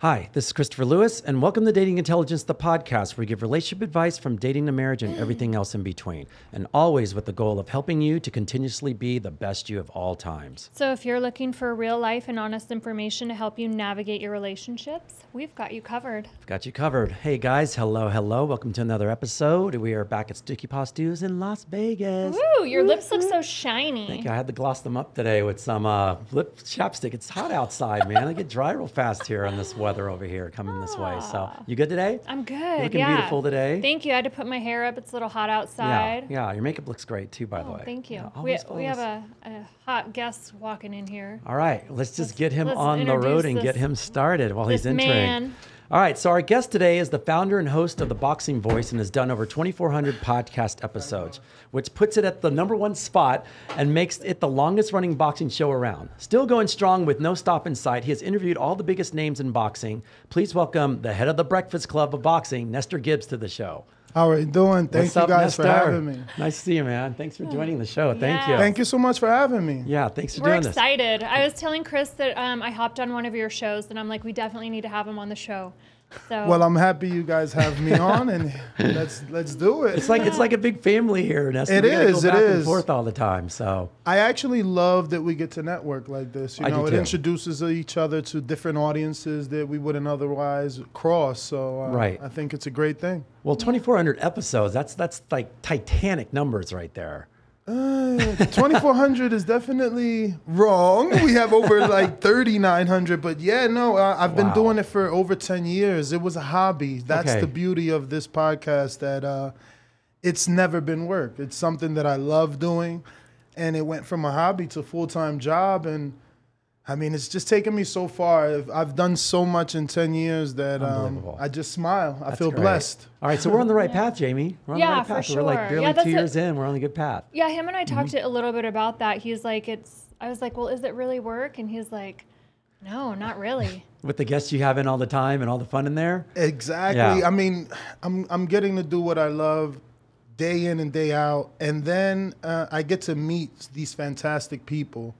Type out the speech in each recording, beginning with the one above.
Hi, this is Christopher Lewis, and welcome to Dating Intelligence, the podcast where we give relationship advice from dating to marriage and everything else in between, and always with the goal of helping you to continuously be the best you of all times. So if you're looking for real life and honest information to help you navigate your relationships, we've got you covered. We've got you covered. Hey guys, hello. Welcome to another episode. We are back at Sticky Paw Stews in Las Vegas. Woo, your lips look so shiny. Thank you. I had to gloss them up today with some lip chapstick. It's hot outside, man. I get dry real fast here on this weather over here coming this way. So you good today? I'm good. You're looking beautiful today. Thank you. I had to put my hair up. It's a little hot outside. Yeah. Your makeup looks great too, by the way. Thank you. Yeah, we have a hot guest walking in here. All right, let's just get him on the road and get him started while he's entering. Man. All right, so our guest today is the founder and host of The Boxing Voice and has done over 2,400 podcast episodes, which puts it at the #1 spot and makes it the longest running boxing show around. Still going strong with no stop in sight, he has interviewed all the biggest names in boxing. Please welcome the head of the Breakfast Club of Boxing, Nestor Gibbs, to the show. How are you doing? Thank you guys for having me. Nice to see you, man. Thanks for joining the show. Thank you. Thank you so much for having me. Yeah, thanks for We're doing this. We're excited. I was telling Chris that I hopped on one of your shows, and I'm like, we definitely need to have him on the show. So. Well, I'm happy you guys have me on, and let's do it. It's like a big family here, Nestor. It is. Go back and forth all the time. So I actually love that we get to network like this. You know, it introduces each other to different audiences that we wouldn't otherwise cross. So right. I think it's a great thing. Well, 2,400 episodes. That's like Titanic numbers right there. 2,400 is definitely wrong. We have over like 3,900, but yeah, no, I've been doing it for over 10 years. It was a hobby. That's the beauty of this podcast, that it's never been work. It's something that I love doing, and it went from a hobby to a full-time job, and I mean, it's just taken me so far. I've done so much in 10 years that I just smile. I feel blessed. All right, so we're on the right path, Jamie. We're on the right path. For sure. We're like barely 2 years in. We're on a good path. Yeah, him and I talked a little bit about that. He's like, I was like, well, is it really work? And he's like, no, not really. With the guests you have in all the time and all the fun in there? Exactly. Yeah. I mean, I'm getting to do what I love day in and day out. And then I get to meet these fantastic people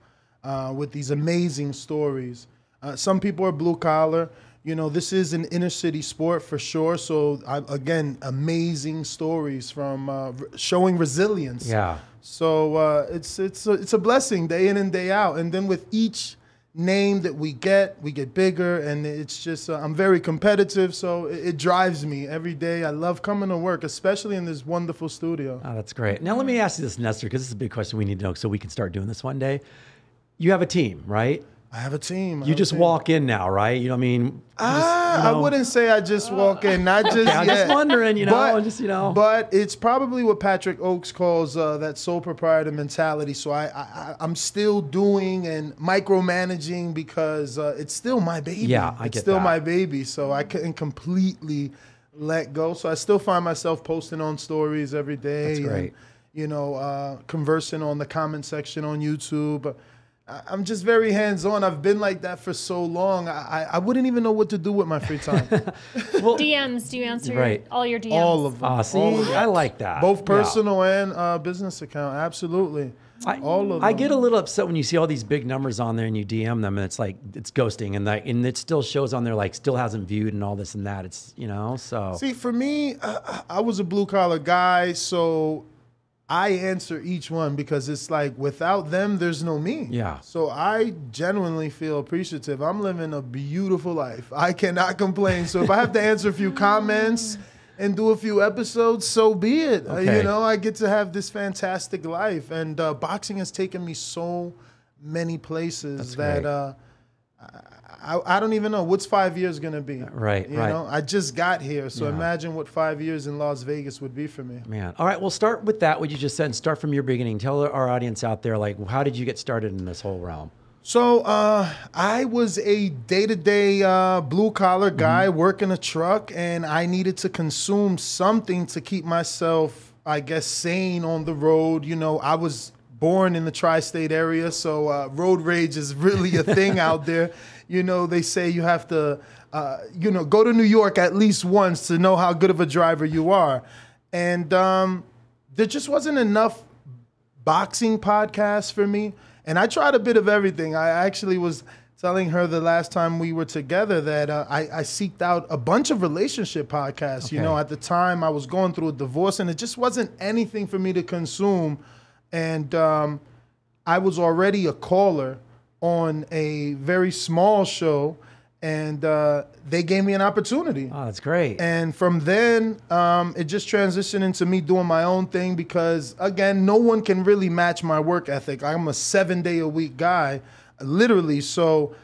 with these amazing stories. Some people are blue collar. You know, this is an inner city sport for sure. So again, amazing stories from showing resilience. Yeah. So it's a blessing day in and day out. And then with each name that we get bigger, and it's just I'm very competitive, so it drives me every day. I love coming to work, especially in this wonderful studio. Oh, that's great. Now let me ask you this, Nestor, because this is a big question we need to know so we can start doing this one day. You have a team, right? I have a team. You just walk in now, right? You know what I mean? I wouldn't say I just walk in, not just yet. I'm just wondering, But it's probably what Patrick Oakes calls that sole proprietor mentality. So I'm still doing and micromanaging because it's still my baby. Yeah, I get that. It's still my baby, so I couldn't completely let go. So I still find myself posting on stories every day. That's great. And, conversing on the comment section on YouTube. I'm just very hands-on. I've been like that for so long. I wouldn't even know what to do with my free time. Well, DMs, do you answer all your DMs? All of them. See, I like that. Both personal and business account, absolutely. All of them. I get a little upset when you see all these big numbers on there and you DM them and it's like, it's ghosting and it still shows on there like still hasn't viewed and all this and that. It's, so. See, for me, I was a blue-collar guy, so I answer each one because it's like without them, there's no me. Yeah. So I genuinely feel appreciative. I'm living a beautiful life. I cannot complain. So if I have to answer a few comments and do a few episodes, so be it. Okay. I get to have this fantastic life. And boxing has taken me so many places that I don't even know what's 5 years going to be. Right, I just got here, so imagine what 5 years in Las Vegas would be for me. Man. All right, well, start with that, what you just said, and start from your beginning. Tell our audience out there, like, how did you get started in this whole realm? So I was a day-to-day blue-collar guy working a truck, and I needed to consume something to keep myself, I guess, sane on the road. I was born in the tri-state area, so road rage is really a thing out there. They say you have to, go to New York at least once to know how good of a driver you are. And there just wasn't enough boxing podcasts for me. And I tried a bit of everything. I actually was telling her the last time we were together that I seeked out a bunch of relationship podcasts. Okay. You know, at the time I was going through a divorce and it just wasn't anything for me to consume. And I was already a caller on a very small show, and they gave me an opportunity. Oh, that's great. And from then, it just transitioned into me doing my own thing because, again, no one can really match my work ethic. I'm a 7-day-a-week guy, literally. So,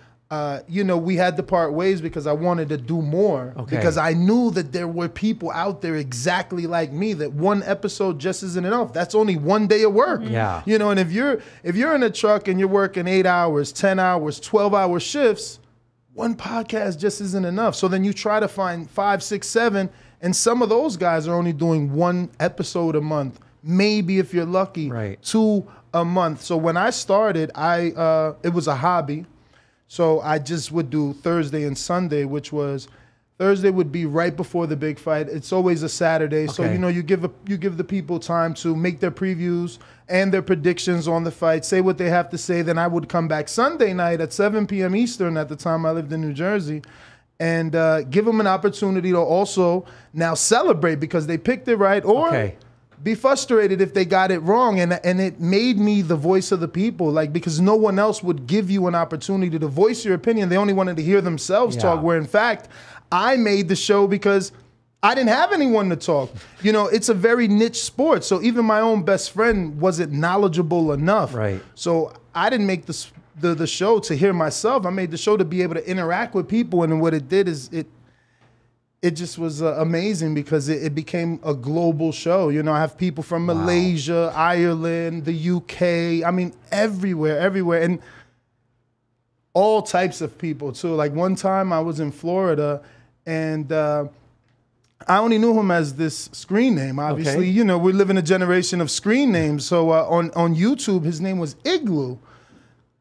you know, we had to part ways because I wanted to do more. Okay. Because I knew that there were people out there exactly like me, that one episode just isn't enough. That's only 1 day of work. Yeah. You know, and if you're in a truck and you're working 8 hours, 10 hours, 12-hour shifts, one podcast just isn't enough. So then you try to find 5, 6, 7, and some of those guys are only doing 1 episode a month. Maybe if you're lucky, Right. 2 a month. So when I started, it was a hobby. So I just would do Thursday and Sunday, which was Thursday would be right before the big fight. It's always a Saturday. So, Okay. you know, you give the people time to make their previews and their predictions on the fight, say what they have to say. Then I would come back Sunday night at 7 p.m. Eastern. At the time I lived in New Jersey, and give them an opportunity to also now celebrate because they picked it right, or Okay. be frustrated if they got it wrong. And it made me the voice of the people, like, because no one else would give you an opportunity to voice your opinion. They only wanted to hear themselves Yeah. talk, where in fact, I made the show because I didn't have anyone to talk. You know, it's a very niche sport. So even my own best friend wasn't knowledgeable enough. Right. So I didn't make the show to hear myself. I made the show to be able to interact with people. And what it did is it just was amazing because it became a global show. You know, I have people from Malaysia, Ireland, the UK. I mean, everywhere. And all types of people too. Like one time I was in Florida and I only knew him as this screen name. Obviously, Okay. you know, we live in a generation of screen names. So on YouTube, his name was Igloo.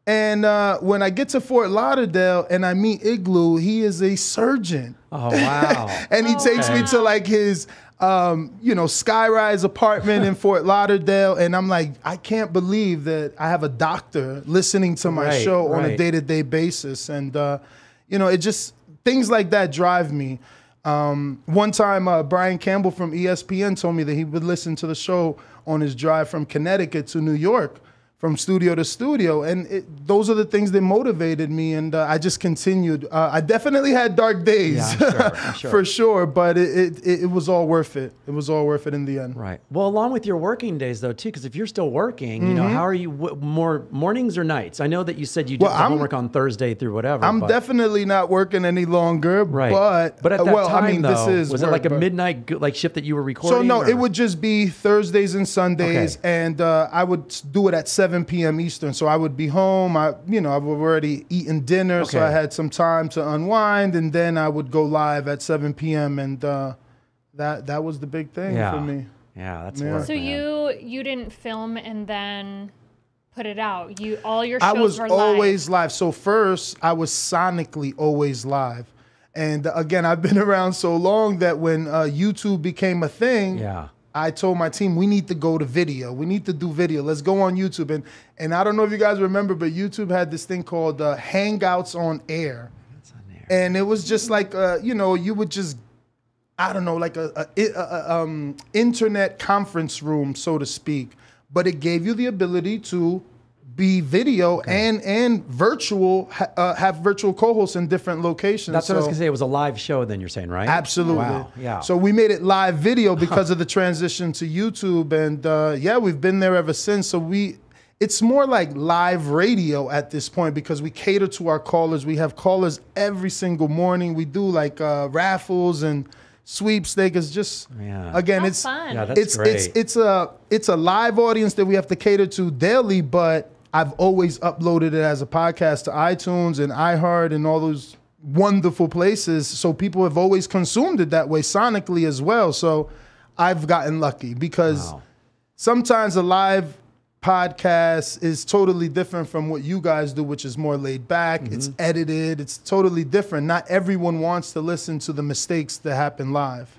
And when I get to Fort Lauderdale and I meet Igloo, he is a surgeon. Oh, wow. And he takes me to like his, skyrise apartment in Fort Lauderdale. And I'm like, I can't believe that I have a doctor listening to my Right, show on a right. day-to-day basis. And, it just, things like that drive me. One time, Brian Campbell from ESPN told me that he would listen to the show on his drive from Connecticut to New York, from studio to studio. And those are the things that motivated me. And I just continued. I definitely had dark days, Yeah, I'm sure. for sure. But it was all worth it. It was all worth it in the end. Right. Well, along with your working days, though, too, because if you're still working, you know, how are you more mornings or nights? I know that you said you did the homework on Thursday through whatever. I'm but, definitely not working any longer. right. But at that time, I mean, though, this is was it work, like a but- midnight shift that you were recording? So no, or- it would just be Thursdays and Sundays, Okay. and I would do it at 7 p.m. Eastern. So I would be home. I've already eaten dinner, so Okay. I had some time to unwind, and then I would go live at 7 p.m. And that was the big thing Yeah. for me. Yeah, that's Yeah. work, So man. you didn't film and then put it out. All your shows I was were always live. So first, I was sonically always live. And again, I've been around so long that when YouTube became a thing, Yeah. I told my team, we need to go to video. We need to do video. Let's go on YouTube. And I don't know if you guys remember, but YouTube had this thing called Hangouts on Air. That's on there. And it was just like, you would just, I don't know, like a internet conference room, so to speak. But it gave you the ability to be video and virtual, have virtual co-hosts in different locations. That's what I was So- going to say. It was a live show then, you're saying, right? Absolutely. Wow. Yeah. So we made it live video because of the transition to YouTube, and we've been there ever since. So it's more like live radio at this point because we cater to our callers. We have callers every single morning. We do like raffles and sweepstakes. It's just again, How it's fun. Yeah, that's great. it's a live audience that we have to cater to daily, but I've always uploaded it as a podcast to iTunes and iHeart and all those wonderful places. So people have always consumed it that way sonically as well. So I've gotten lucky because Wow. sometimes a live podcast is totally different from what you guys do, which is more laid back. It's edited. It's totally different. Not everyone wants to listen to the mistakes that happen live.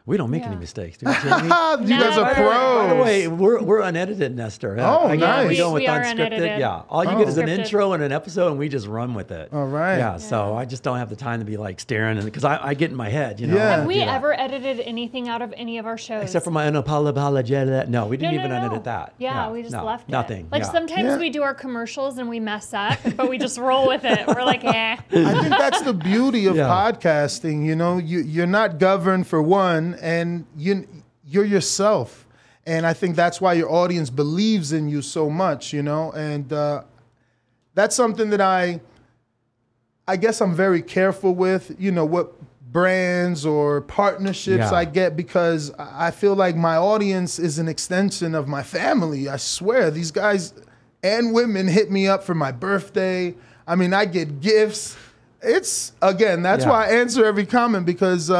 We don't make any Yeah. mistakes. Do we, Jimmy? You guys are Never. pros. By the way, we're unedited, Nestor. Oh, I nice. We go with We are unscripted. unedited. Yeah, all you get is an Unscripted. intro and an episode, and we just run with it. All right. Yeah, so I just don't have the time to be like staring, because I get in my head. You know. Yeah. Have we do that. ever edited anything out of any of our shows? Except for my unapologetic. No, we didn't even unedit that. Yeah, we just left it. Nothing. Like yeah. sometimes Yeah. we do our commercials and we mess up, but we just roll with it. We're like, eh. I think that's the beauty of Yeah. podcasting. You know, you're not governed for one, and you're yourself. And I think that's why your audience believes in you so much, you know? And that's something that I guess I'm very careful with, you know, what brands or partnerships Yeah. I get, because I feel like my audience is an extension of my family. I swear, these guys and women hit me up for my birthday. I mean, I get gifts. That's Yeah. why I answer every comment, because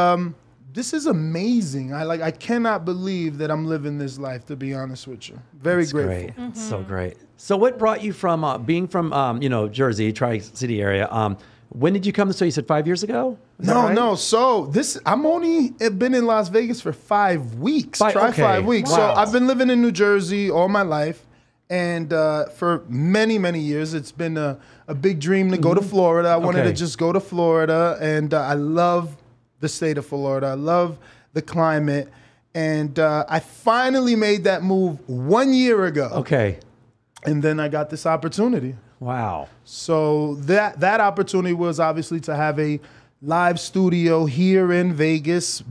this is amazing. I cannot believe that I'm living this life, to be honest with you. Very It's grateful. great. It's so great. So what brought you from being from Jersey, Tri-City area? When did you come? So you said 5 years ago? Is that right? No. So I'm only been in Las Vegas for 5 weeks. Try 5 weeks. Wow. So I've been living in New Jersey all my life. And for many, many years, it's been a big dream to go to Florida. I wanted to Okay. just go to Florida. And I love the state of Florida. I love the climate. And I finally made that move 1 year ago. Okay. And then I got this opportunity. Wow. So that opportunity was obviously to have a live studio here in Vegas,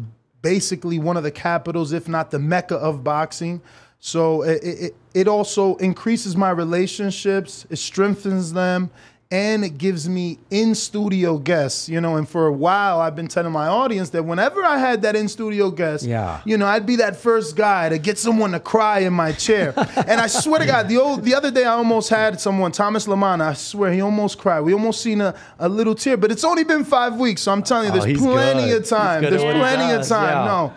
basically one of the capitals, if not the mecca of boxing. So it also increases my relationships, it strengthens them, and it gives me in-studio guests, you know. And for a while, I've been telling my audience that whenever I had that in-studio guest, Yeah. you know, I'd be that first guy to get someone to cry in my chair. And I swear to God, the other day I almost had someone, Thomas Lamana, I swear he almost cried. We almost seen a little tear, but it's only been 5 weeks, so I'm telling you, Oh, there's he's plenty good. of time. He's good There's at what he plenty of does, time. yeah. No,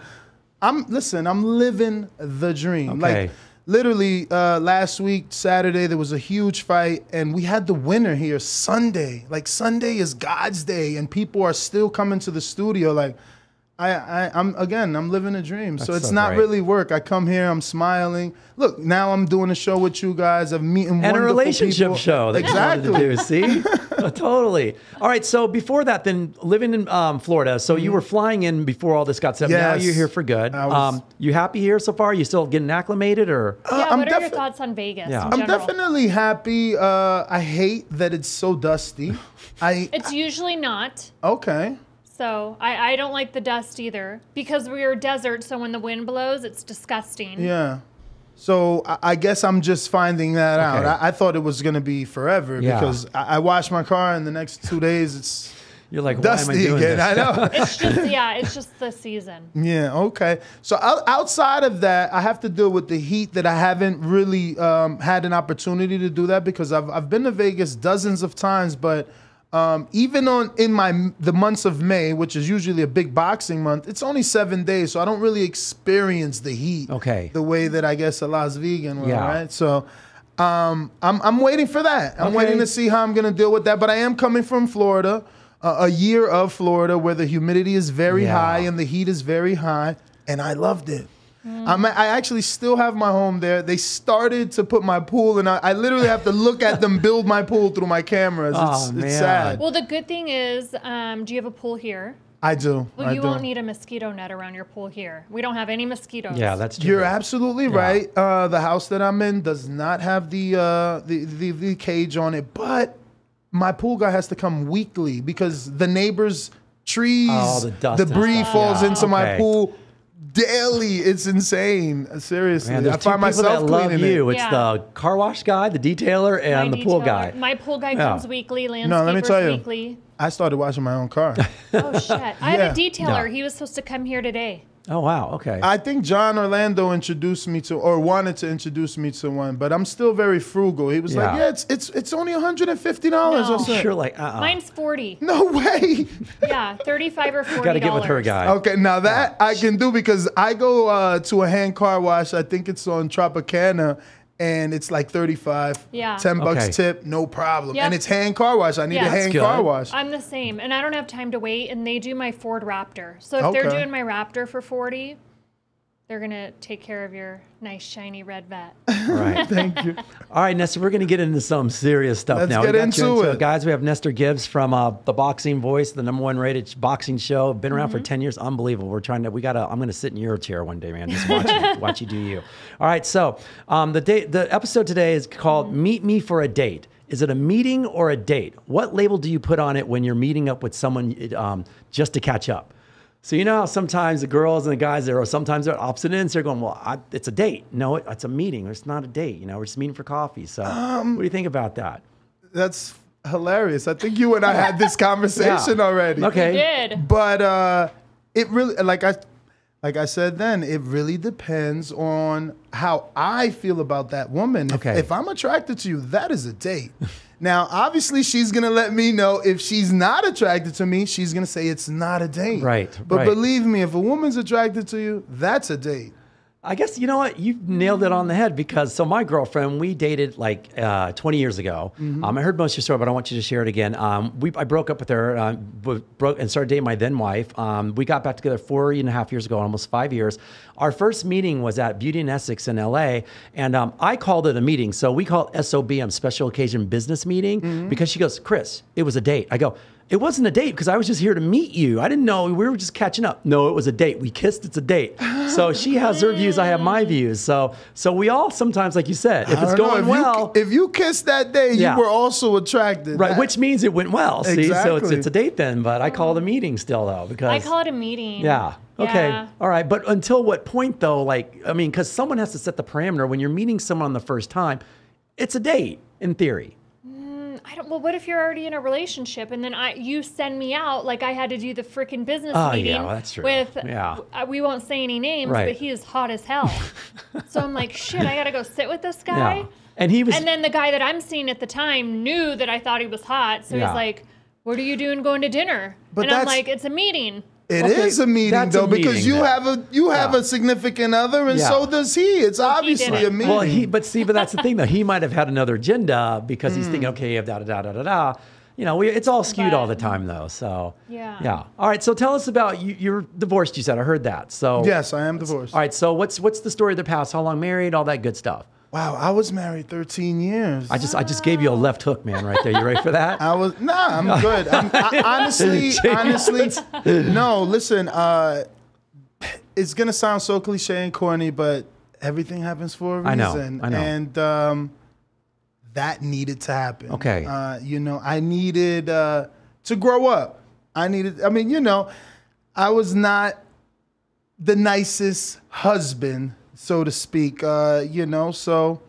I'm living the dream. Okay. Like literally last week, Saturday, there was a huge fight, and we had the winner here Sunday. Like Sunday is God's day, and people are still coming to the studio. Like I'm living a dream. So That's it's so not great. really work. I come here, I'm smiling. Look, now I'm doing a show with you guys. I'm meeting And a wonderful relationship people. show that you wanted Exactly. to do. See? Totally. All right. So before that, then living in Florida. So you were flying in before all this got set up. Now Yes. you're here for good. I was- You happy here so far? You still getting acclimated, or? Yeah, I'm what are your defi- thoughts on Vegas Yeah. in I'm general? definitely happy. I hate that it's so dusty. It's usually not. Okay. So I don't like the dust either because we're desert. So when the wind blows, it's disgusting. Yeah. So I guess I'm just finding that out. Okay. I thought it was going to be forever Yeah. because I washed my car and the next 2 days it's You're like, why dusty am I doing again. this? I know. It's just the season. Yeah, okay. So outside of that, I have to deal with the heat that I haven't really had an opportunity to do that because I've been to Vegas dozens of times, but even in the months of May, which is usually a big boxing month, it's only 7 days, so I don't really experience the heat Okay. the way that I guess a Las Vegan will, Yeah. right? So I'm waiting for that. I'm Okay. waiting to see how I'm going to deal with that, but I am coming from Florida. A year of Florida where the humidity is very Yeah. high and the heat is very high, and I loved it. I actually still have my home there. They started to put my pool, and I literally have to look at them build my pool through my cameras. Oh, man. It's sad. Well, the good thing is, do you have a pool here? I do. Well, I you do. won't need a mosquito net around your pool here. We don't have any mosquitoes. Yeah, that's true. You're absolutely right. The house that I'm in does not have the cage on it, but my pool guy has to come weekly because the neighbors' trees, Oh, the dust and debris stuff. falls Yeah, into my okay. pool daily. It's insane. Seriously, Man, there's I two find people myself that love cleaning you. it. It's Yeah. the car wash guy, the detailer, and My the pool detailer- guy. My pool guy Yeah. comes weekly. Landscapers No, let me tell you. weekly. I started washing my own car. Oh shit! I had Yeah. a detailer. No. He was supposed to come here today. Oh, wow. Okay. I think John Orlando introduced me to, or wanted to introduce me to one, but I'm still very frugal. He was like, Yeah. "Yeah, it's only $150." No. I said, Sure, like, Mine's 40. "No way." Yeah, 35 or 40. Got to get with her guy. Okay, now that I can do because I go to a hand car wash. I think it's on Tropicana, and it's like 35, Yeah. 10 bucks Okay. tip, no problem. Yep. And it's hand car wash. I need Yeah. a That's hand good. car wash. I'm the same, and I don't have time to wait. And they do my Ford Raptor, so if they're Okay. doing my Raptor for 40, they're gonna take care of your nice shiny red vet. All right. Thank you. All right, Nestor, we're going to get into some serious stuff Let's now. get We got into you it. Guys, we have Nestor Gibbs from The Boxing Voice, the #1 rated boxing show. Been around for 10 years. Unbelievable. I'm going to sit in your chair one day, man. Just watch you do you. All right, so the episode today is called Meet Me for a Date. Is it a meeting or a date? What label do you put on it when you're meeting up with someone just to catch up? So you know how sometimes the girls and the guys there, or sometimes they're opposite ends. They're going, well, it's a date. No, it's a meeting. It's not a date. You know, we're just meeting for coffee. So what do you think about that? That's hilarious. I think you and I had this conversation Yeah. already. Okay. Did. But it really, like I said then, it really depends on how I feel about that woman. Okay. If I'm attracted to you, that is a date. Now, obviously, she's going to let me know. If she's not attracted to me, she's going to say it's not a date. Right, But right. believe me, if a woman's attracted to you, that's a date. I guess, you know what? You nailed it on the head because, so my girlfriend, we dated like 20 years ago. I heard most of your story, but I want you to share it again. I broke up with her, broke and started dating my then wife. We got back together 4.5 years ago, almost 5 years. Our first meeting was at Beauty and Essex in LA, and I called it a meeting. So we call it SOBM, Special Occasion Business Meeting, because she goes, Chris, it was a date. I go, it wasn't a date because I was just here to meet you. I didn't know. We were just catching up. No, it was a date. We kissed. It's a date. So she has her views. I have my views. So we all sometimes, like you said, if I it's don't know, going well, if you kissed that day, Yeah. you were also attracted. right, which means it went well. See, so Exactly. it's a date then. But I call it a meeting still though because I call it a meeting. yeah. Okay. Yeah. All right. But until what point though? Like, I mean, because someone has to set the parameter when you're meeting someone on the first time. It's a date in theory. Well, what if you're already in a relationship and then you send me out like I had to do the freaking business Oh, meeting yeah, well, that's true. with, Yeah. we won't say any names, Right. but he is hot as hell. So I'm like, shit, I got to go sit with this guy. Yeah. And he was. And then the guy that I'm seeing at the time knew that I thought he was hot. So Yeah. he's like, what are you doing going to dinner? But and I'm that's- like, it's a meeting. It Okay, is a meeting that's a though, because meeting you then. have Yeah. a significant other, and Yeah. so does he. It's obviously didn't. a meeting. Well, but that's the thing though. He might have had another agenda because he's thinking, okay, da da da da da da. You know, it's all skewed But- all the time though. So Yeah. All right. So tell us about you're divorced. You said I heard that. So Yes, I am divorced. All right. So what's the story of the past? How long married? All that good stuff. Wow, I was married 13 years. I just gave you a left hook, man, right there. You ready for that? I'm good. Honestly, no. Listen, it's gonna sound so cliche and corny, but everything happens for a I reason. know. And that needed to happen. Okay. I needed to grow up. I was not the nicest husband, so to speak. So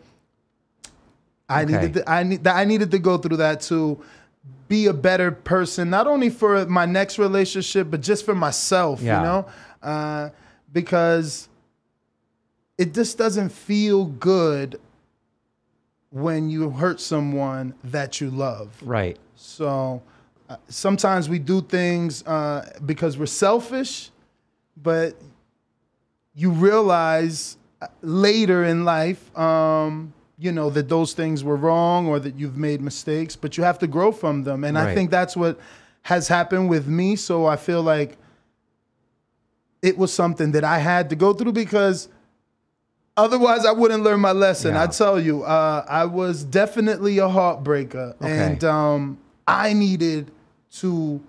I needed to go through that to be a better person, not only for my next relationship, but just for myself. Yeah. Because it just doesn't feel good when you hurt someone that you love. Right. So sometimes we do things because we're selfish, but you realize later in life, that those things were wrong or that you've made mistakes, but you have to grow from them. And Right. I think that's what has happened with me. So I feel like it was something that I had to go through because otherwise I wouldn't learn my lesson. Yeah. I tell you, I was definitely a heartbreaker. Okay. And I needed to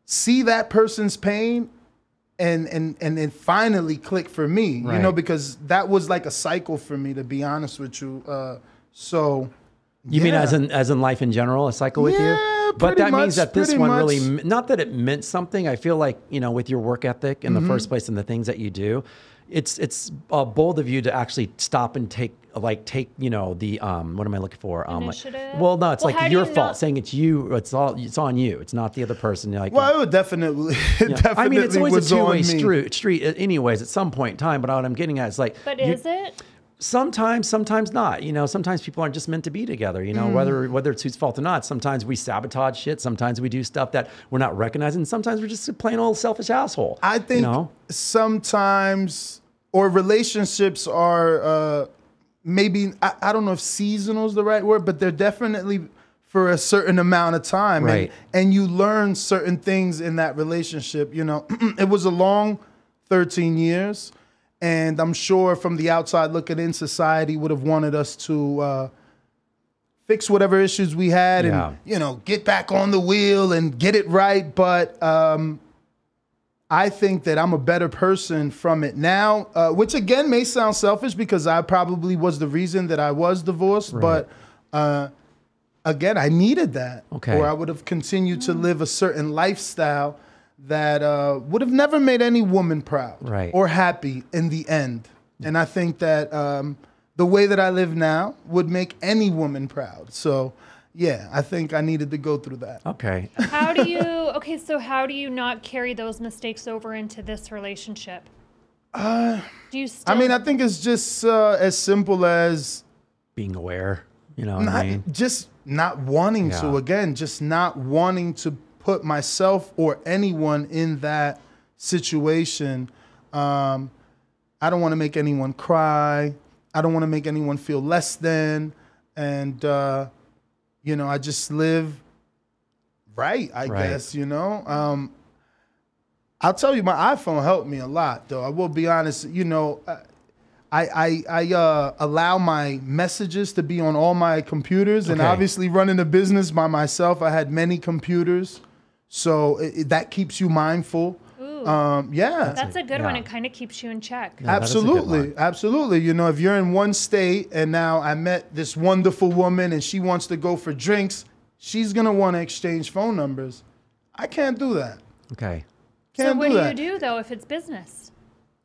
see that person's pain and then finally click for me, Right. because that was like a cycle for me, to be honest with you. You mean as in life in general, a cycle with you? Yeah, But that pretty means much, that this pretty one much. really, not that it meant something. I feel like, with your work ethic in the first place and the things that you do, it's bold of you to actually stop and take the what am I looking for? Initiative? Well, no, it's Well, how like do your you fault, not- saying it's you. It's on you. It's not the other person. You're like, Well, it would definitely, I mean, it's always was a on two-way me. street anyways, at some point in time. But what I'm getting at is like, But is it? sometimes not. Sometimes people aren't just meant to be together. Whether it's whose fault or not. Sometimes we sabotage shit. Sometimes we do stuff that we're not recognizing. Sometimes we're just a plain old selfish asshole. I think sometimes, or relationships are maybe, I don't know if seasonal is the right word, but they're definitely for a certain amount of time. Right. And you learn certain things in that relationship. You know, it was a long 13 years. And I'm sure from the outside looking in, society would have wanted us to fix whatever issues we had and, you know, get back on the wheel and get it right. But I think that I'm a better person from it now, which again may sound selfish because I probably was the reason that I was divorced. Right. But again, I needed that. Okay. Or I would have continued to live a certain lifestyle that would have never made any woman proud or happy in the end. And I think that the way that I live now would make any woman proud. So, yeah, I think I needed to go through that. Okay. So how do you not carry those mistakes over into this relationship? Do you still? I mean, I think it's just as simple as being aware, you know what I mean? Just not wanting to, again, just not wanting to put myself or anyone in that situation. I don't want to make anyone cry. I don't want to make anyone feel less than. And, you know, I just live right, I guess, you know. I'll tell you, my iPhone helped me a lot, though. I will be honest. You know, I allow my messages to be on all my computers. And obviously running a business by myself, I had many computers. So that keeps you mindful. Ooh, yeah. That's a good one. It kind of keeps you in check. Yeah, absolutely. Absolutely. You know, if you're in one state and now I met this wonderful woman and she wants to go for drinks, she's going to want to exchange phone numbers. I can't do that. Okay. So what do you do, though, if it's business?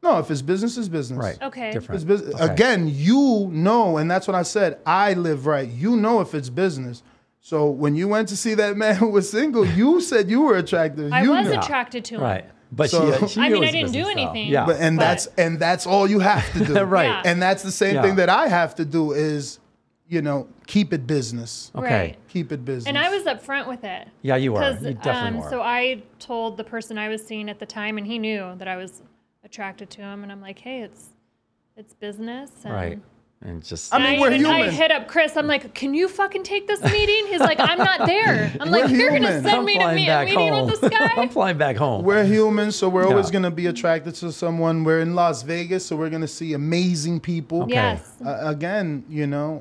No, if it's business, it's business. Right. Okay. Different. It's business. Again, you know, and that's what I said. I live right. You know if it's business. So when you went to see that man who was single, you said you were attracted. I was attracted to him. Right. But So- she I mean, knew I it was didn't do business, though. anything. Yeah. But that's all you have to do. Right. Yeah. And that's the same thing that I have to do is, you know, keep it business. Okay. Right. Keep it business. And I was upfront with it. Yeah, you were. Because You definitely were. so I told the person I was seeing at the time, and he knew that I was attracted to him. And I'm like, hey, it's business. And Right. And just. I mean, we're I human. hit up Chris. I'm like, can you fucking take this meeting? He's like, I'm not there. I'm like, We're you're going to human. send I'm me to flying a back meeting home. with this guy? I'm flying back home. We're humans, so we're always Yeah. going to be attracted to someone. We're in Las Vegas, so we're going to see amazing people. Okay. Yes. Again, you know,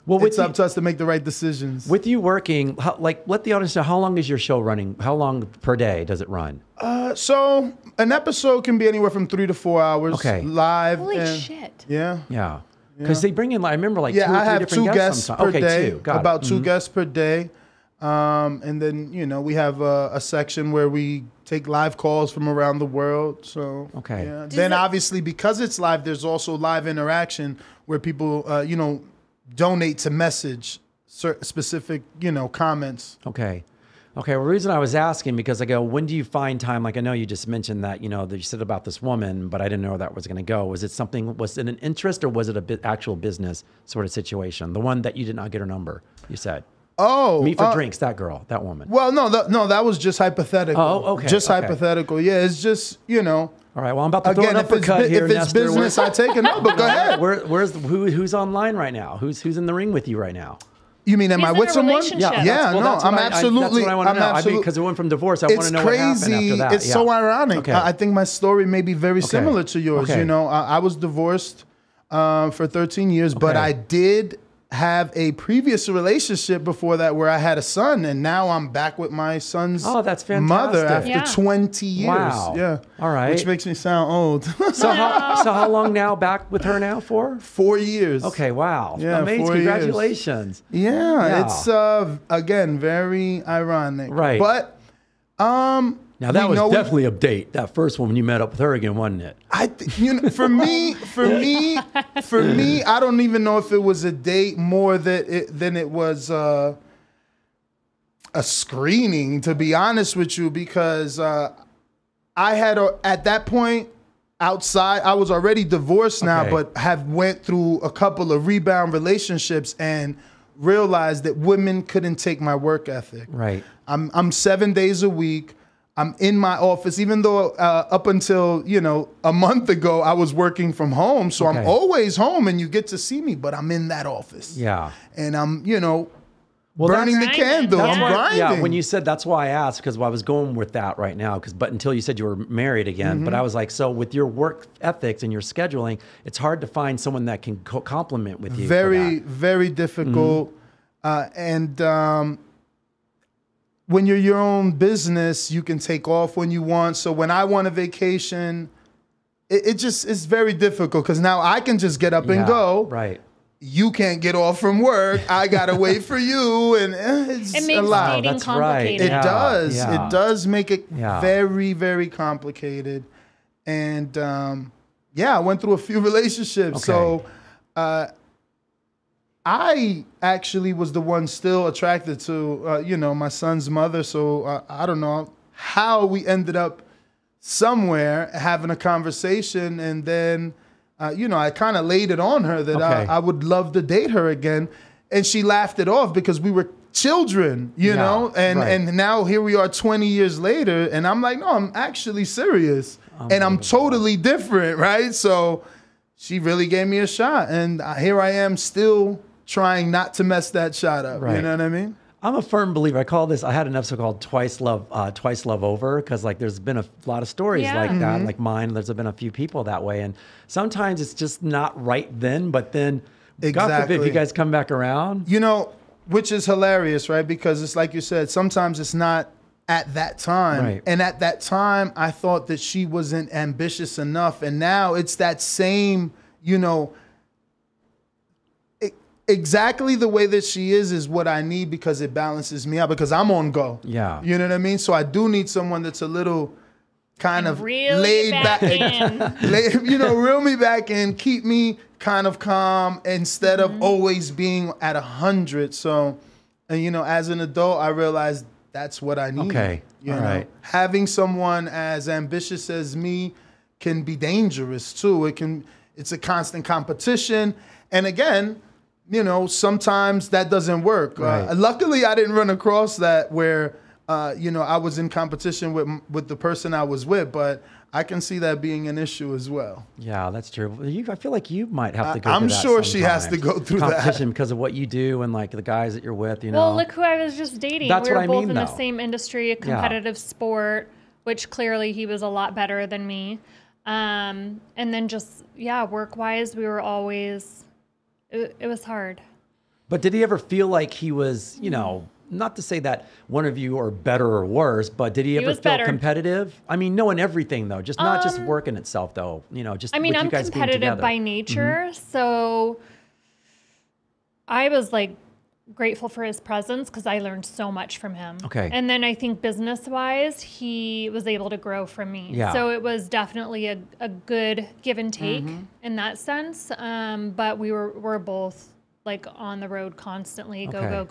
Well, with it's up to us to make the right decisions. With you working, let the audience know, how long is your show running? How long per day does it run? So an episode can be anywhere from 3 to 4 hours. Okay. Live. Holy and- shit. Yeah. Yeah. Because they bring in, I remember two or Yeah, three I have different 2 guests sometimes. per Okay, day. 2. Got About it. 2 guests per day. And then, you know, we have a section where we take live calls from around the world. So, Okay. yeah. Then obviously, because it's live, there's also live interaction where people, you know, donate to message specific, you know, comments. Okay. Okay. Well, the reason I was asking, because I go, when do you find time? Like, I know you just mentioned that, you know, that you said about this woman, but I didn't know where that was going to go. Was it an interest, or was it a actual business sort of situation? The one that you did not get her number, you said. Oh. Meet for drinks, that girl, that woman. Well, no, that was just hypothetical. Oh, okay, Just okay. hypothetical. Yeah, it's just, you know. All right. Well, I'm about to throw Again, an uppercut here, if it's Nestor. business, I take it. No, but go ahead. Who's online right now? Who's in the ring with you right now? You mean, am He's I in with a someone? relationship. Yeah, Well, no, that's I'm what absolutely. That's what I want to I'm know. absolutely. Because it went from divorce. I want It's to know what happened crazy. after that. It's so ironic. Okay. I think my story may be very similar to yours. Okay. You know, I was divorced for 13 years, but Okay. I did have a previous relationship before that where I had a son, and now I'm back with my son's that's mother after fantastic. 20 years. Wow. Yeah. All right. Which makes me sound old. So how long now back with her now for? 4 years. Okay, wow. Yeah, Amazing. 4 years. Congratulations. Yeah, it's again very ironic. Right. But Now that we was know definitely a date. That first one when you met up with her again, wasn't it? you know, for me, I don't even know if it was a date more than it was a screening, to be honest with you, because I had at that point outside, I was already divorced now, Okay. but have went through a couple of rebound relationships and realized that women couldn't take my work ethic. Right. I'm 7 days a week. I'm in my office, even though up until, a month ago, I was working from home. So I'm always home and you get to see me, but I'm in that office. Yeah. And I'm, burning the candle. I'm grinding. Yeah, when you said, that's why I asked, because I was going with that right now. But until you said you were married again, but I was like, so with your work ethics and your scheduling, it's hard to find someone that can complement with you. Very, very difficult. When you're your own business, you can take off when you want. So when I want a vacation, it's very difficult because now I can just get up and go. Right. You can't get off from work. I gotta wait for you, and it's it makes a lot. dating complicated. It does. Yeah. It does make it very, very complicated. And I went through a few relationships. Okay. So I actually was the one still attracted to, my son's mother. So I don't know how we ended up somewhere having a conversation, and then. I kind of laid it on her that I would love to date her again. And she laughed it off because we were children, know? And now here we are 20 years later. And I'm like, no, I'm actually serious. And I'm totally different, right? So she really gave me a shot. And here I am still trying not to mess that shot up. Right. You know what I mean? I'm a firm believer. I had an episode called Twice Love Over, because there's been a lot of stories like that, like mine. There's been a few people that way, and sometimes it's just not right then. But then, God forbid, if you guys come back around, which is hilarious, right? Because it's like you said, sometimes it's not at that time, right. And at that time, I thought that she wasn't ambitious enough, and now it's that same, exactly the way that she is what I need, because it balances me out, because I'm on go. Yeah. You know what I mean? So I do need someone that's a little kind of laid back, reel me back in, keep me kind of calm instead of always being at 100. So, and as an adult, I realized that's what I need. Okay. All right. Having someone as ambitious as me can be dangerous too. It's a constant competition. And again, sometimes that doesn't work. Right. Luckily, I didn't run across that where, I was in competition with the person I was with, but I can see that being an issue as well. Yeah, that's true. I feel like you might have to go I'm through that sure she has to go through competition because of what you do and the guys that you're with, Well, look who I was just dating. That's we were what I both mean, in the though. same industry, a competitive sport, which clearly he was a lot better than me. And then just, work-wise, we were always... It was hard. But did he ever feel like he was, not to say that one of you are better or worse, but did he ever feel competitive? I mean, knowing everything though, just not just work in itself though, just with you guys being together. I'm competitive by nature, so I was grateful for his presence because I learned so much from him. Okay. And then I think business-wise, he was able to grow from me. Yeah. So it was definitely a good give and take in that sense. But we're both on the road constantly, go,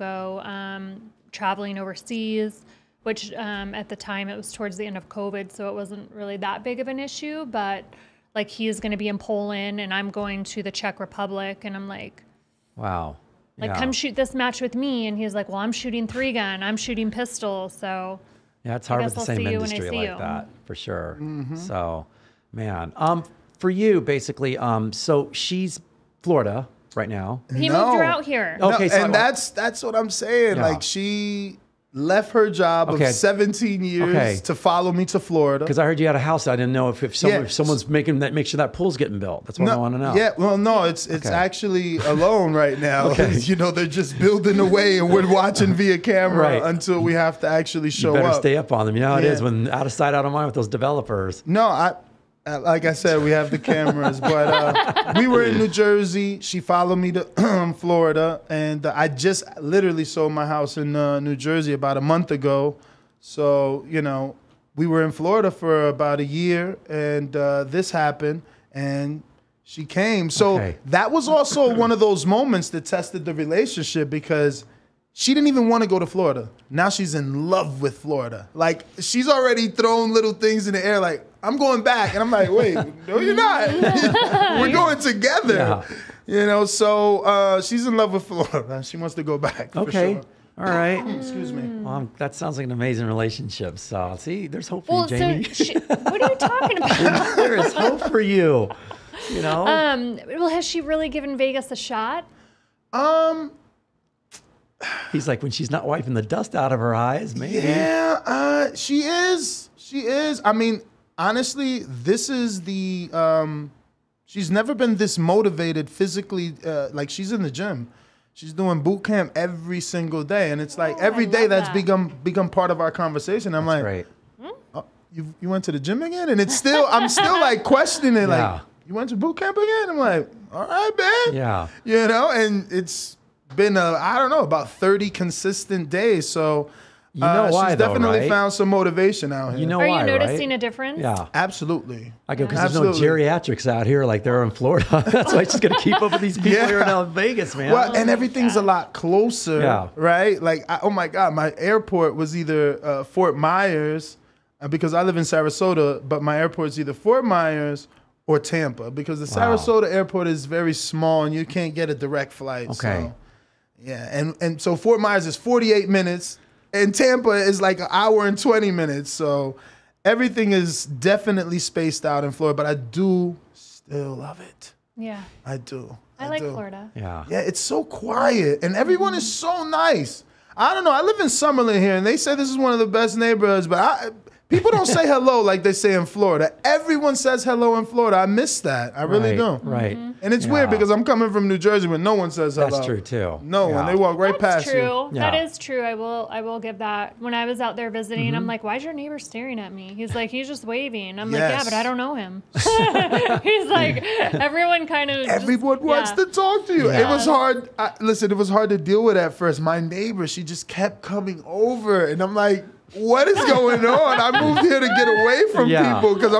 traveling overseas, which at the time it was towards the end of COVID, so it wasn't really that big of an issue. But he's going to be in Poland and I'm going to the Czech Republic, and I'm like, wow. Come shoot this match with me. And he's like, well, I'm shooting 3-gun. I'm shooting pistol. So yeah, it's hard with the same industry like that, for sure. So, man, for you, basically, so she's Florida right now. He moved her out here. Okay. So and that's what I'm saying. Yeah. She left her job of 17 years to follow me to Florida. Because I heard you had a house. I didn't know if someone's making that, make sure that pool's getting built. That's what I want to know. Yeah, well, no, it's actually alone right now. They're just building away, and we're watching via camera until we have to actually show up. You better stay up on them. You know how it is when out of sight, out of mind with those developers. No, like I said, we have the cameras, but we were in New Jersey. She followed me to Florida, and I just literally sold my house in New Jersey about a month ago. So, we were in Florida for about a year, and this happened, and she came. So that was also one of those moments that tested the relationship, because she didn't even want to go to Florida. Now she's in love with Florida. She's already thrown little things in the air I'm going back. And I'm like, wait, no, you're not. We're going together. Yeah. So she's in love with Florida. She wants to go back. For sure. All right. Excuse me. Well, that sounds like an amazing relationship. So, see, there's hope for you, Jamie. What are you talking about? There is hope for you. You know. Well, has she really given Vegas a shot? He's like, when she's not wiping the dust out of her eyes, maybe. Yeah, she is. She is. I mean, honestly, this is the. She's never been this motivated physically. Like she's in the gym. She's doing boot camp every single day, and it's like every day that's become part of our conversation. I'm like, great. Oh, you went to the gym again, and it's still I'm still like questioning like you went to boot camp again. I'm like, all right, man. Yeah. You know, and it's been I don't know, about 30 consistent days. So you know why, she's though, definitely right? found some motivation out here. You know Are why, you noticing right? a difference? Yeah. Absolutely. I go, because there's no geriatrics out here like there are in Florida. That's why she's going to keep up with these people here in Vegas, man. Well, and everything's a lot closer, right? Like, oh my God, my airport was either Fort Myers, because I live in Sarasota, but my airport's either Fort Myers or Tampa, because the Sarasota airport is very small and you can't get a direct flight. Okay. So, yeah, and so Fort Myers is 48 minutes, and Tampa is like an hour and 20 minutes. So everything is definitely spaced out in Florida, but I do still love it. Yeah. I do. I like Florida. Yeah. Yeah, it's so quiet, and everyone is so nice. I don't know. I live in Summerlin here, and they say this is one of the best neighborhoods, but people don't say hello like they say in Florida. Everyone says hello in Florida. I miss that. I really do. Right. And it's weird because I'm coming from New Jersey when no one says hello. That's true, too. No one. They walk right past That's true. you. Yeah. That is true. I will give that. When I was out there visiting, I'm like, why is your neighbor staring at me? He's like, he's just waving. I'm like, yeah, but I don't know him. He's like, everyone kind of Everyone wants to talk to you. Yeah. It was hard. Listen, it was hard to deal with at first. My neighbor, she just kept coming over, and I'm like, what is going on? I moved here to get away from people because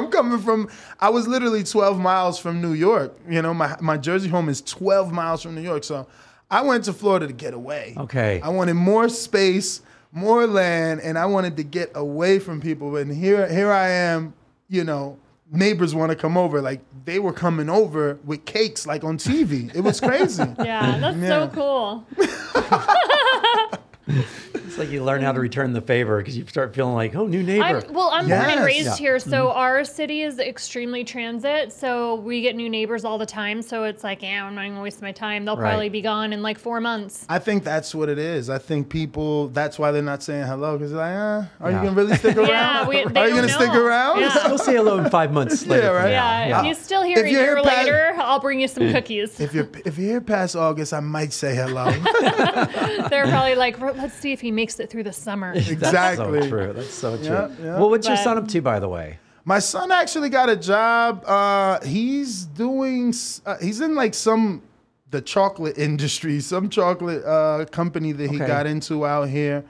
I was literally 12 miles from New York. You know, my Jersey home is 12 miles from New York. So I went to Florida to get away. Okay. I wanted more space, more land, and I wanted to get away from people. And here I am, you know, neighbors want to come over. Like, they were coming over with cakes, like on TV. It was crazy. Yeah, that's so cool. It's like you learn how to return the favor because you start feeling like, oh, new neighbor. I'm born and raised here, so our city is extremely transit, so we get new neighbors all the time, so it's like, I'm not going to waste my time. They'll probably be gone in like 4 months. I think that's what it is. I think people, that's why they're not saying hello, because they're like, are you going to really stick around? Are you going to stick around? Yeah. We'll say hello in in 5 months later. Yeah, right. Yeah, if he's still here a year later, I'll bring you some cookies. If you're here past August, I might say hello. They're probably like, let's see if he makes it through the summer. Exactly. That's so true. That's so true. Yeah. Well, what's your son up to, by the way? My son actually got a job. He's in like the chocolate industry, some chocolate company that he got into out here.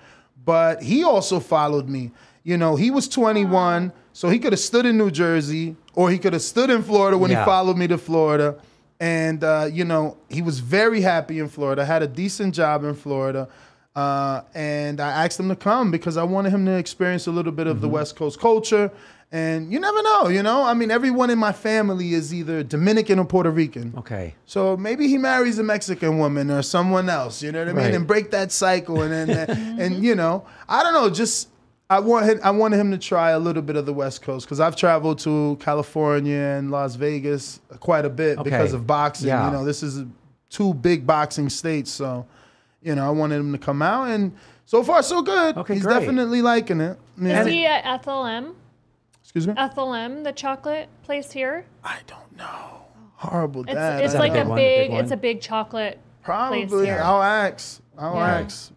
But he also followed me. You know, he was 21, so he could have stood in New Jersey or he could have stood in Florida when he followed me to Florida. And, you know, he was very happy in Florida, had a decent job in Florida. And I asked him to come because I wanted him to experience a little bit of the West Coast culture. And you never know, you know? I mean, everyone in my family is either Dominican or Puerto Rican. Okay. So maybe he marries a Mexican woman or someone else, you know what I mean? And break that cycle. And you know, I don't know, just I wanted him to try a little bit of the West Coast because I've traveled to California and Las Vegas quite a bit because of boxing. You know, this is 2 big boxing states. So, you know, I wanted him to come out. And so far, so good. Okay, He's great. definitely liking it. Yeah. Is he at Ethel M? Excuse me? Ethel M, the chocolate place here? I don't know. Horrible dad. It's like it's a big chocolate place Probably. here. I'll ask.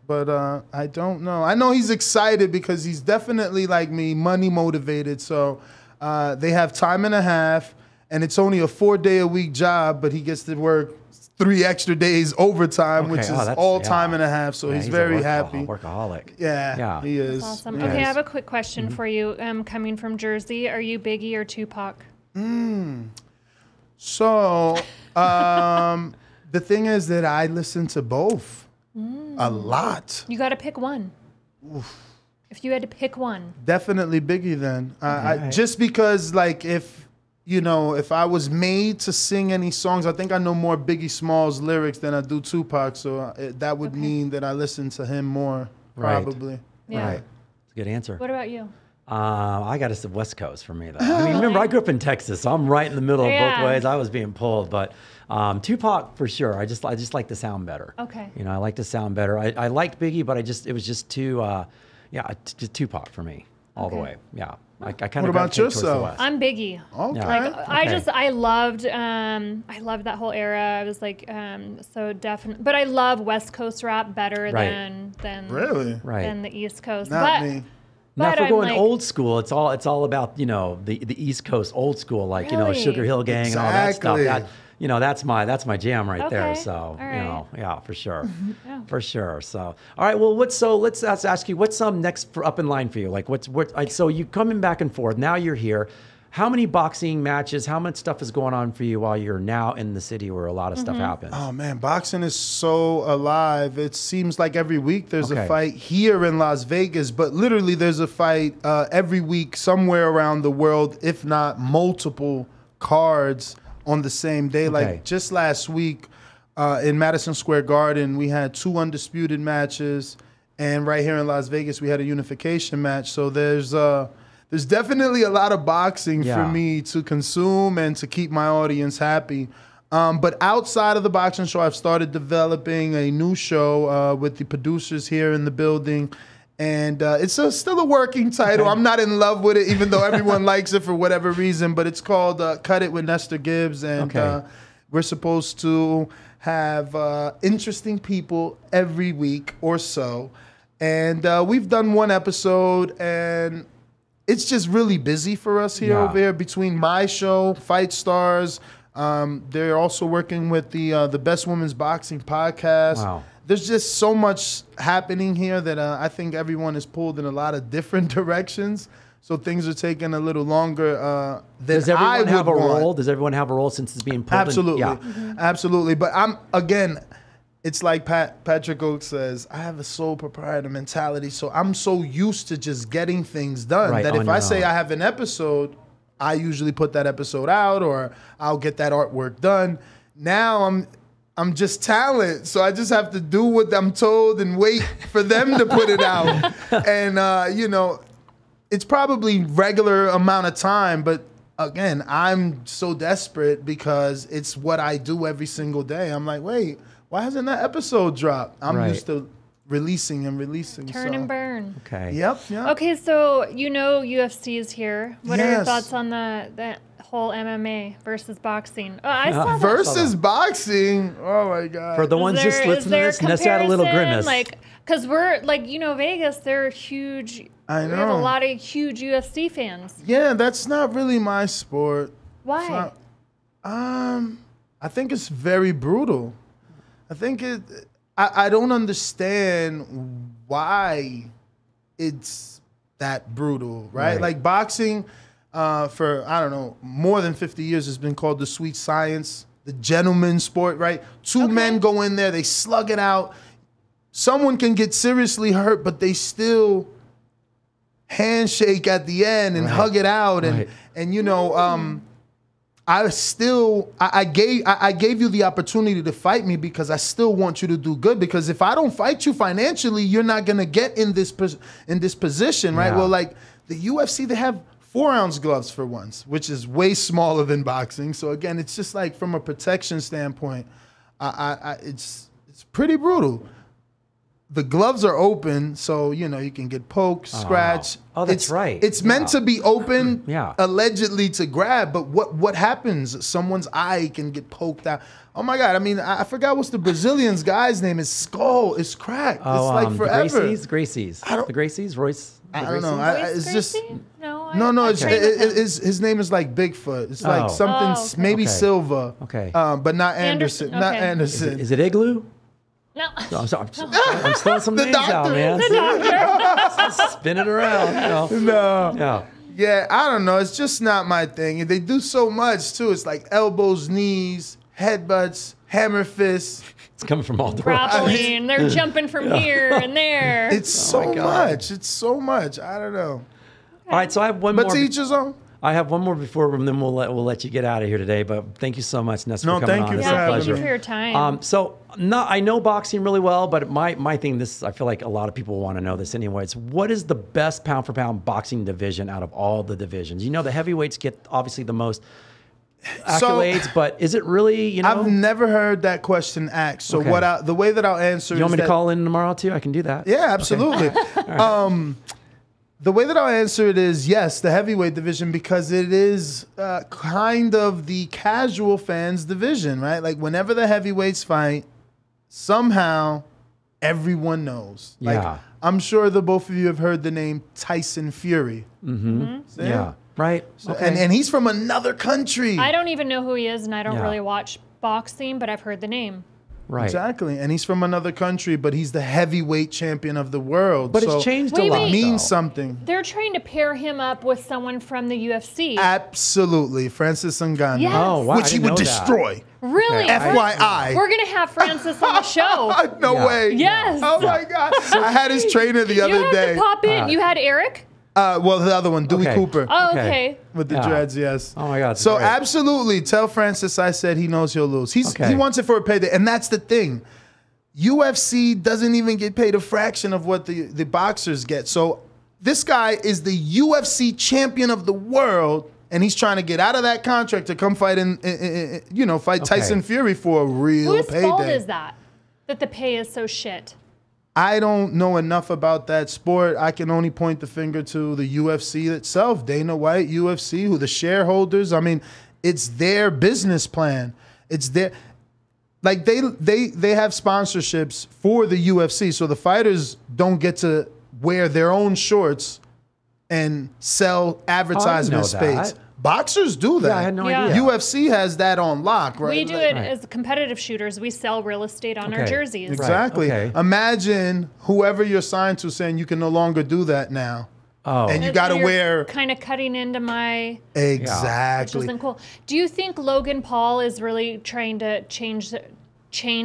But I don't know. I know he's excited because he's definitely like me, money motivated. So they have time and a half, and it's only a 4-day-a-week job, but he gets to work 3 extra days overtime, which is all time and a half. So he's very happy. Workaholic. Yeah, he is. That's awesome. He Okay, is. I have a quick question for you. Coming from Jersey, are you Biggie or Tupac? So the thing is that I listen to both a lot. You got to pick one. Oof. If you had to pick one. Definitely Biggie then. Just because like if you know, if I was made to sing any songs, I think I know more Biggie Smalls lyrics than I do Tupac. So that would mean that I listen to him more, probably. Right. Yeah. Right. That's a good answer. What about you? I got to say West Coast for me, though. I mean, remember, I grew up in Texas, so I'm right in the middle of both ways. I was being pulled, but Tupac for sure. I just like the sound better. Okay. You know, I like the sound better. I liked Biggie, but it was just too, just Tupac for me all the way. Yeah. I kind of. What about yourself? I'm Biggie. Okay. Like, I loved that whole era. I was like, so definitely, but I love West Coast rap better than than the East Coast. Not me. Now, if we're going old school, it's all about, you know, the East Coast old school, like, you know, Sugar Hill Gang and all that stuff. You know, that's my jam right there. So, you know, yeah, for sure. For sure. So, all right, well, let's ask you, what's next up in line for you? Like, so you coming back and forth, now you're here. How many boxing matches, how much stuff is going on for you while you're now in the city where a lot of stuff happens? Oh, man, boxing is so alive. It seems like every week there's a fight here in Las Vegas, but literally there's a fight every week somewhere around the world, if not multiple cards on the same day. Like just last week in Madison Square Garden, we had 2 undisputed matches, and right here in Las Vegas, we had a unification match. So there's definitely a lot of boxing for me to consume and to keep my audience happy. But outside of the boxing show, I've started developing a new show with the producers here in the building. And it's still a working title. I'm not in love with it, even though everyone likes it for whatever reason. But it's called Cut It with Nestor Gibbs. And we're supposed to have interesting people every week or so. And we've done 1 episode, and it's just really busy for us over here between my show, Fight Stars. They're also working with the Best Women's Boxing podcast. Wow. There's just so much happening here that I think everyone is pulled in a lot of different directions. So things are taking a little longer than Does everyone I would have a want. role? Does everyone have a role since it's being pulled? Absolutely. Absolutely. But it's like Patrick Oaks says, I have a sole proprietor mentality. So I'm so used to just getting things done that if I say I have an episode, I usually put that episode out, or I'll get that artwork done. Now I'm just talent. So I just have to do what I'm told and wait for them to put it out. And, you know, it's probably regular amount of time, but again, I'm so desperate because it's what I do every single day. I'm like, wait, why hasn't that episode dropped? I'm used to releasing. Turn and burn. Okay. Yep. Okay, so you know UFC is here. What are your thoughts on the whole MMA versus boxing? Oh, I saw that. Versus boxing? Oh, my God. For the ones just listening to this, Nessa had a little grimace. Like, because we're, like, you know, Vegas, they're huge. I know. We have a lot of huge UFC fans. Yeah, that's not really my sport. Why? I think it's very brutal. I think I don't understand why it's that brutal, right? Like boxing for, I don't know, more than 50 years has been called the sweet science, the gentleman's sport, right? Two men go in there, they slug it out. Someone can get seriously hurt, but they still handshake at the end and hug it out. And you know, I gave you the opportunity to fight me because I still want you to do good. Because if I don't fight you financially, you're not gonna get in this position, right? Well, like the UFC, they have 4-ounce gloves for once, which is way smaller than boxing. So again, it's just like from a protection standpoint, it's pretty brutal. The gloves are open, so you know you can get poked, scratched. Oh, that's right. It's meant to be open, allegedly to grab. But what happens? Someone's eye can get poked out. Oh my God! I mean, I forgot what's the Brazilian's guy's name. His skull is cracked. It's like forever. The Gracies, Royce. I don't know. It's just no. His name is like Bigfoot. It's like something maybe Silva. Okay. But not Anderson. Not Anderson. Is it Igloo? No. I'm throwing some names out, man. The doctor. Spin it around. You know. No. Yeah, I don't know. It's just not my thing. They do so much, too. It's like elbows, knees, headbutts, hammer fists. It's coming from all directions. They're jumping from here and there. It's so much. It's so much. I don't know. All right, so I have one more. But to each his own. I have one more before, and then we'll let you get out of here today. But thank you so much, Nestor, for coming on. You. It's a pleasure. Thank you for your time. I know boxing really well, but my thing, I feel like a lot of people want to know this anyways. What is the best pound for pound boxing division out of all the divisions? You know, the heavyweights get obviously the most accolades, but is it really, you know? I've never heard that question asked. So the way that I'll answer you want me to call in tomorrow too? I can do that. Yeah, absolutely. Okay. The way that I'll answer it is yes, the heavyweight division, because it is kind of the casual fans division, right? Like whenever the heavyweights fight, somehow everyone knows. Yeah. Like I'm sure the both of you have heard the name Tyson Fury. Mm-hmm. Yeah. Right. So, and he's from another country. I don't even know who he is, and I don't really watch boxing, but I've heard the name. Right. Exactly. And he's from another country, but he's the heavyweight champion of the world. But it's changed a lot. It means something. They're trying to pair him up with someone from the UFC. Absolutely. Francis Ngannou. Yes. Oh, wow. Which he would destroy. Really? Okay. FYI. We're going to have Francis on the show. No way. Yes. Oh, my God. I had his trainer the other You day. had to pop in. You had Eric? Well, the other one, Dewey Cooper. Oh, okay. With the dreads, yes. Oh, my God. So, absolutely, tell Francis I said he knows he'll lose. He wants it for a payday. And that's the thing. UFC doesn't even get paid a fraction of what the boxers get. So, this guy is the UFC champion of the world, and he's trying to get out of that contract to come fight Tyson Fury for a real payday. Whose fault is that the pay is so shit? I don't know enough about that sport. I can only point the finger to the UFC itself, Dana White, UFC, who the shareholders. I mean, it's their business plan. It's their, like they have sponsorships for the UFC, so the fighters don't get to wear their own shorts and sell advertisement space. Boxers do that. Yeah, I had no idea. UFC has that on lock, right? We do it as competitive shooters. We sell real estate on our jerseys. Exactly. Right. Okay. Imagine whoever you're signed to saying you can no longer do that now. Oh. And you got to wear... kind of cutting into my... Exactly. Which isn't cool. Do you think Logan Paul is really trying to change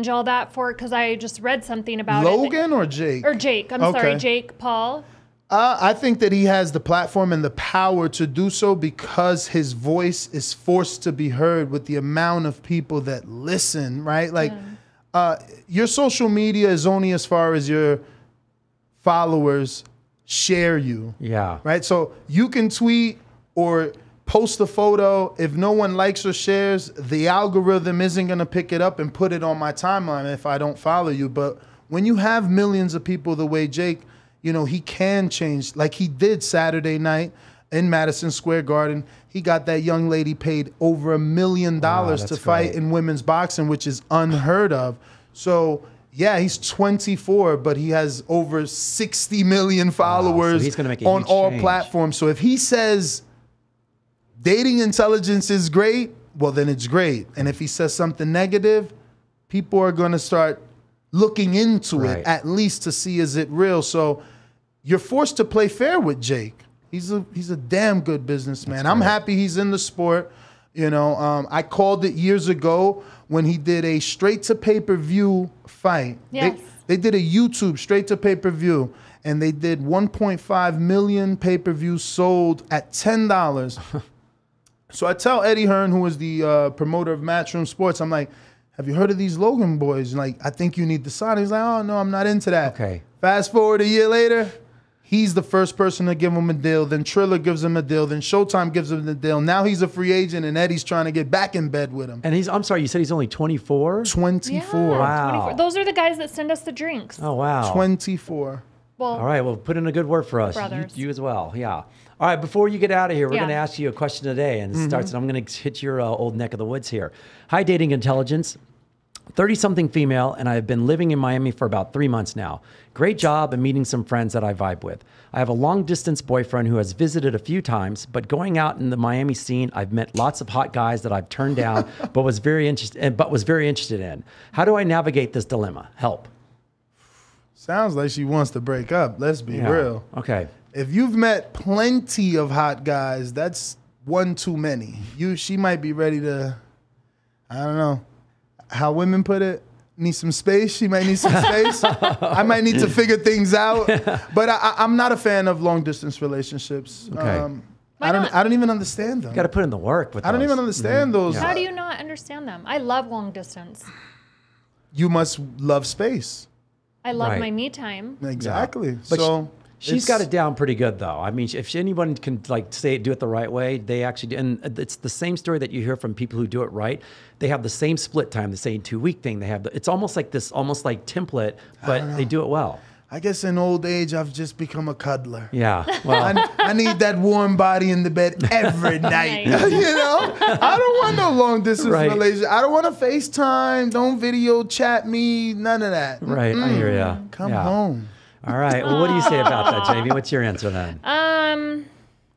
all that for it? Because I just read something about Logan or Jake? Or Jake. I'm sorry, Jake Paul. I think that he has the platform and the power to do so because his voice is forced to be heard with the amount of people that listen, right? Like, your social media is only as far as your followers share you. Yeah. Right? So you can tweet or post a photo. If no one likes or shares, the algorithm isn't going to pick it up and put it on my timeline if I don't follow you. But when you have millions of people the way Jake... You know, he can change, like he did Saturday night in Madison Square Garden. He got that young lady paid over $1 million to fight in women's boxing, which is unheard of. So, yeah, he's 24, but he has over 60 million followers so he's on all platforms. So if he says dating intelligence is great, well, then it's great. And if he says something negative, people are going to start looking into it, at least to see, is it real? So you're forced to play fair with Jake. He's a damn good businessman. I'm happy he's in the sport. You know, I called it years ago when he did a straight to pay-per-view fight. Yes. They did a YouTube straight to pay-per-view, and they did 1.5 million pay-per-views sold at $10. So I tell Eddie Hearn, who is the promoter of Matchroom Sports, I'm like, have you heard of these Logan boys? Like, I think you need to sign. He's like, oh, no, I'm not into that. Okay. Fast forward a year later, he's the first person to give him a deal. Then Triller gives him a deal. Then Showtime gives him the deal. Now he's a free agent, and Eddie's trying to get back in bed with him. And I'm sorry, you said he's only 24? 24. Yeah, wow. 24. Those are the guys that send us the drinks. Oh, wow. 24. Well, all right, well, put in a good word for us. You as well, yeah. All right, before you get out of here, we're going to ask you a question today, and it starts, and I'm going to hit your old neck of the woods here. Hi, Dating Intelligence. 30-something female, and I've been living in Miami for about 3 months now. Great job and meeting some friends that I vibe with. I have a long-distance boyfriend who has visited a few times, but going out in the Miami scene, I've met lots of hot guys that I've turned down, but was very interested in. How do I navigate this dilemma? Help. Sounds like she wants to break up. Let's be real. Okay. If you've met plenty of hot guys, that's one too many. She might be ready to, I don't know, how women put it, need some space. She might need some space. I might need to figure things out. But I'm not a fan of long distance relationships. Okay. I don't even understand them. You got to put in the work with I don't even understand those. How do you not understand them? I love long distance. You must love space. I love my me time. Exactly. Yeah. But so she's got it down pretty good, though. I mean, if anyone can like do it the right way, they actually do. And it's the same story that you hear from people who do it right. They have the same split time, the same 2-week thing. They have it's almost like template, but they do it well. I guess in old age, I've just become a cuddler. Yeah. Well, I need that warm body in the bed every night. You know? I don't want no long distance relationship. I don't want to FaceTime. Don't video chat me. None of that. Right. I hear you. Come home. All right. Well, what do you say about that, Jamie? What's your answer then?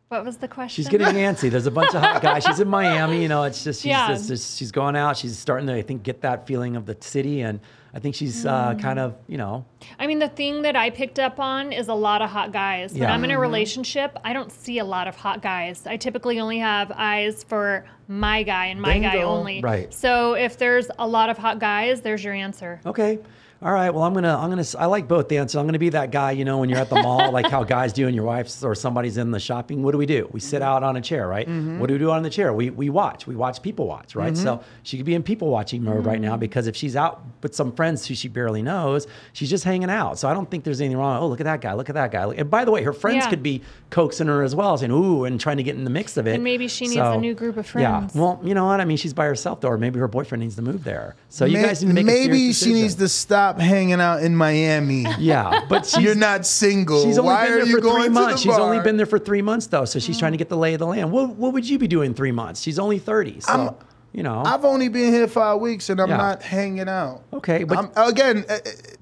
What was the question? She's getting antsy. There's a bunch of hot guys. She's in Miami. You know, it's just she's going out. She's starting to, I think, get that feeling of the city, and I think she's kind of, you know. I mean, the thing that I picked up on is a lot of hot guys. When I'm in a relationship, I don't see a lot of hot guys. I typically only have eyes for my guy and my guy only. Right. So if there's a lot of hot guys, there's your answer. Okay. All right. Well, I like both the answers. I'm gonna be that guy, you know, when you're at the mall, like how guys do, and your wife or somebody's in the shopping. What do? We sit out on a chair, right? What do we do on the chair? We watch. We watch people watch, right? So she could be in people watching mode right now, because if she's out with some friends who she barely knows, she's just hanging out. So I don't think there's anything wrong. Oh, look at that guy. Look at that guy. And by the way, her friends could be coaxing her as well, saying, ooh, and trying to get in the mix of it. And maybe she needs a new group of friends. Yeah. Well, you know what? I mean, she's by herself, though, or maybe her boyfriend needs to move there. So you guys need to make a serious decision. Maybe she needs to stop hanging out in Miami. Yeah, but you're not single. She's only Why been there are you for going 3 months. to the bar? She's only been there for 3 months, though, so she's trying to get the lay of the land. What would you be doing in 3 months? She's only 30, so you know. I've only been here 5 weeks, and I'm not hanging out. Okay, but again,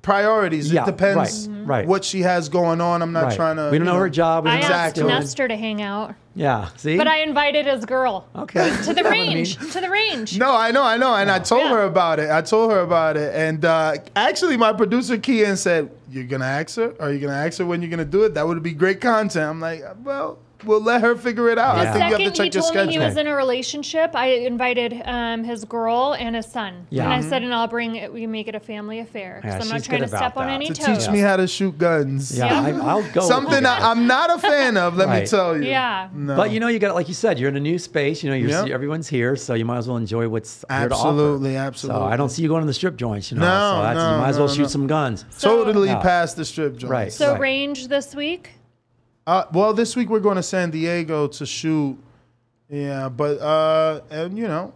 priorities. Yeah, it depends what she has going on. I'm not trying to. We don't know her job. I asked Nestor to hang out. Yeah, see? But I invited his girl. Okay. To the range. To the range. No, I know. And I told her about it. And actually, my producer, Kian, said, you're going to ask her? Are you going to ask her when you're going to do it? That would be great content. I'm like, well, we'll let her figure it out. The I think you have to second check he your told me schedule. he was in a relationship, I invited his girl and his son. Yeah. And I said, and I'll bring it, we make it a family affair. Because I'm not she's trying good to step about on that. any To toes. teach me how to shoot guns. Yeah, I'll go. Something I'm not a fan of, let me tell you. Yeah. No. But you know, you got, like you said, you're in a new space. You know, everyone's here, so you might as well enjoy what's here to offer. Absolutely. So I don't see you going to the strip joints. You know, No, you might as well shoot some guns. Totally past the strip joint. Right. So range this week? Well, this week we're going to San Diego to shoot. Yeah, but and you know.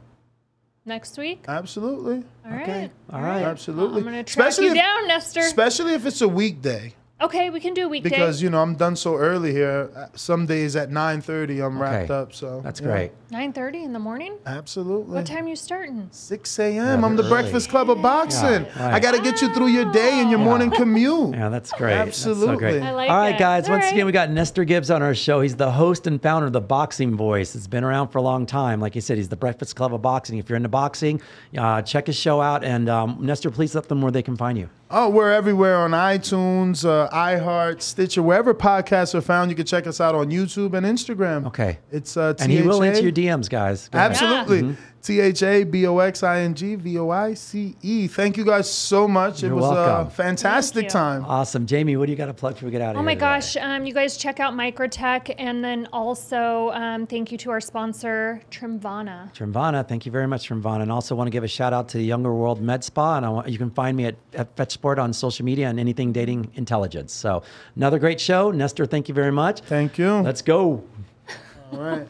Next week? Absolutely. All right. All right. Absolutely. I'm going to track you down, Nestor. Especially if it's a weekday. Okay, we can do a weekday. Because, you know, I'm done so early here. Some days at 9:30 I'm wrapped up. So that's great. 9:30 in the morning? Absolutely. What time you starting? 6 a.m. I'm the Breakfast Club of Boxing. Yeah, right. I got to get you through your day and your morning commute. Yeah, that's great. Absolutely. That's so great. I like All right, it. guys. All Once right. again, we got Nestor Gibbs on our show. He's the host and founder of the Boxing Voice. It's been around for a long time. Like you said, he's the Breakfast Club of Boxing. If you're into boxing, check his show out. And Nestor, please let them know where they can find you. Oh, we're everywhere on iTunes, iHeart, Stitcher, wherever podcasts are found. You can check us out on YouTube and Instagram. Okay. It's And he will answer your DMs, guys. Go ahead. Absolutely. THABOXINGVOICE. Thank you guys so much. You're it was welcome. a fantastic time. Awesome. Jamie, what do you got to plug before we get out of here? Oh my today? gosh, you guys check out Microtech, and then also thank you to our sponsor, Trimvana. Trimvana, thank you very much, Trimvana. And also want to give a shout out to the Younger World Med Spa. And you can find me at Fetch Sport on social media and anything dating intelligence. So another great show. Nestor, thank you very much. Thank you. Let's go. All right.